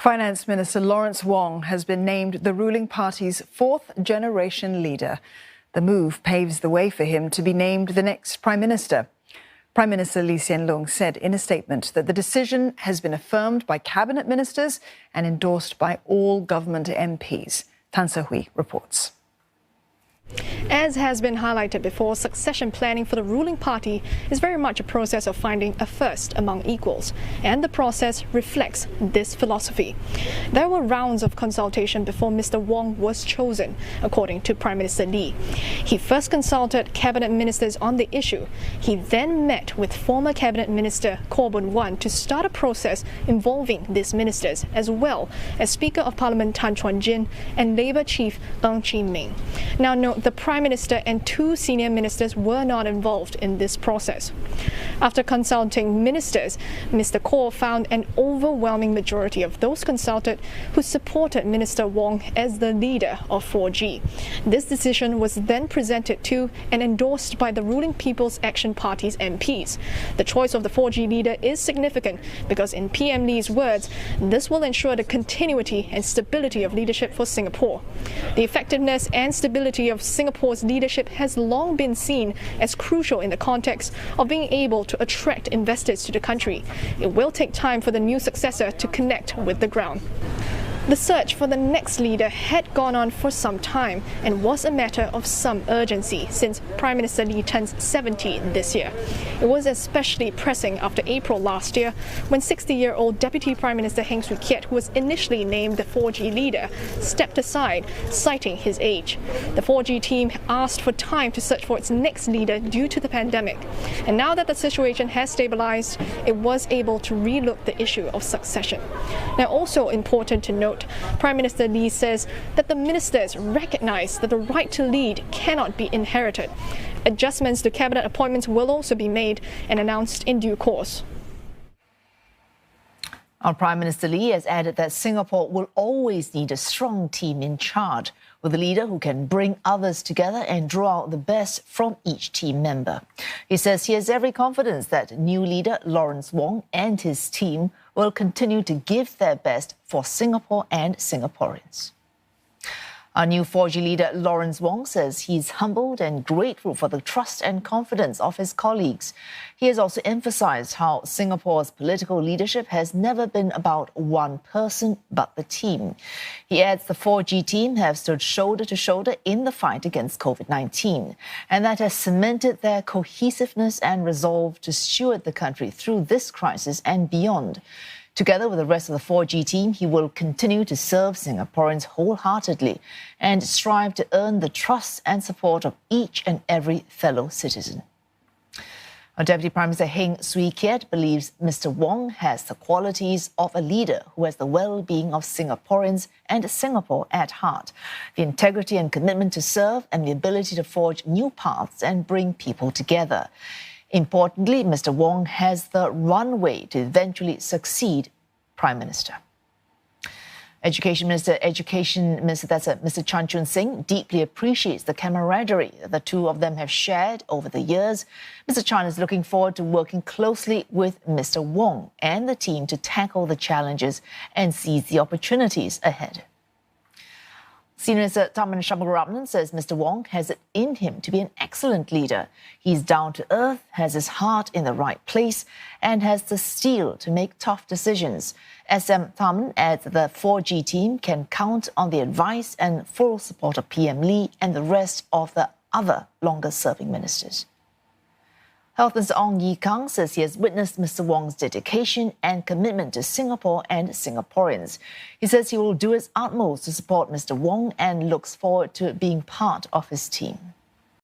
Finance Minister Lawrence Wong has been named the ruling party's fourth-generation leader. The move paves the way for him to be named the next Prime Minister. Prime Minister Lee Hsien Loong said in a statement that the decision has been affirmed by cabinet ministers and endorsed by all government MPs. Tan Se-hui reports. As has been highlighted before, succession planning for the ruling party is very much a process of finding a first among equals, and the process reflects this philosophy. There were rounds of consultation before Mr. Wong was chosen, according to Prime Minister Lee. He first consulted cabinet ministers on the issue. He then met with former cabinet minister Khaw Boon Wan to start a process involving these ministers, as well as Speaker of Parliament Tan Chuan Jin and Labour Chief Ng Chee Meng. Now note, the Prime Minister and two senior ministers were not involved in this process. After consulting ministers, Mr. Khaw found an overwhelming majority of those consulted who supported Minister Wong as the leader of 4G. This decision was then presented to and endorsed by the ruling People's Action Party's MPs. The choice of the 4G leader is significant because, in PM Lee's words, this will ensure the continuity and stability of leadership for Singapore. The effectiveness and stability of Singapore's leadership has long been seen as crucial in the context of being able to attract investors to the country. It will take time for the new successor to connect with the ground. The search for the next leader had gone on for some time and was a matter of some urgency since Prime Minister Lee turns 70 this year. It was especially pressing after April last year when 60-year-old Deputy Prime Minister Heng Swee Keat, who was initially named the 4G leader, stepped aside, citing his age. The 4G team asked for time to search for its next leader due to the pandemic. And now that the situation has stabilized, it was able to relook the issue of succession. Now, also important to note, Prime Minister Lee says that the ministers recognize that the right to lead cannot be inherited. Adjustments to cabinet appointments will also be made and announced in due course. Our Prime Minister Lee has added that Singapore will always need a strong team in charge, with a leader who can bring others together and draw out the best from each team member. He says he has every confidence that new leader Lawrence Wong and his team will continue to give their best for Singapore and Singaporeans. Our new 4G leader Lawrence Wong says he's humbled and grateful for the trust and confidence of his colleagues. He has also emphasized how Singapore's political leadership has never been about one person but the team. He adds the 4G team have stood shoulder to shoulder in the fight against COVID-19, and that has cemented their cohesiveness and resolve to steward the country through this crisis and beyond. Together with the rest of the 4G team, he will continue to serve Singaporeans wholeheartedly and strive to earn the trust and support of each and every fellow citizen. Our Deputy Prime Minister Heng Swee Keat believes Mr. Wong has the qualities of a leader who has the well-being of Singaporeans and Singapore at heart, the integrity and commitment to serve, and the ability to forge new paths and bring people together. Importantly, Mr. Wong has the runway to eventually succeed Prime Minister. Education Minister, Mr. Chan Chun Sing, deeply appreciates the camaraderie that the two of them have shared over the years. Mr. Chan is looking forward to working closely with Mr. Wong and the team to tackle the challenges and seize the opportunities ahead. Senior Minister Tharman Shanmugaratnam says Mr. Wong has it in him to be an excellent leader. He's down to earth, has his heart in the right place, and has the steel to make tough decisions. SM Tharman adds that the 4G team can count on the advice and full support of PM Lee and the rest of the other longer-serving ministers. Health Minister Ong Ye Kung says he has witnessed Mr. Wong's dedication and commitment to Singapore and Singaporeans. He says he will do his utmost to support Mr. Wong and looks forward to being part of his team.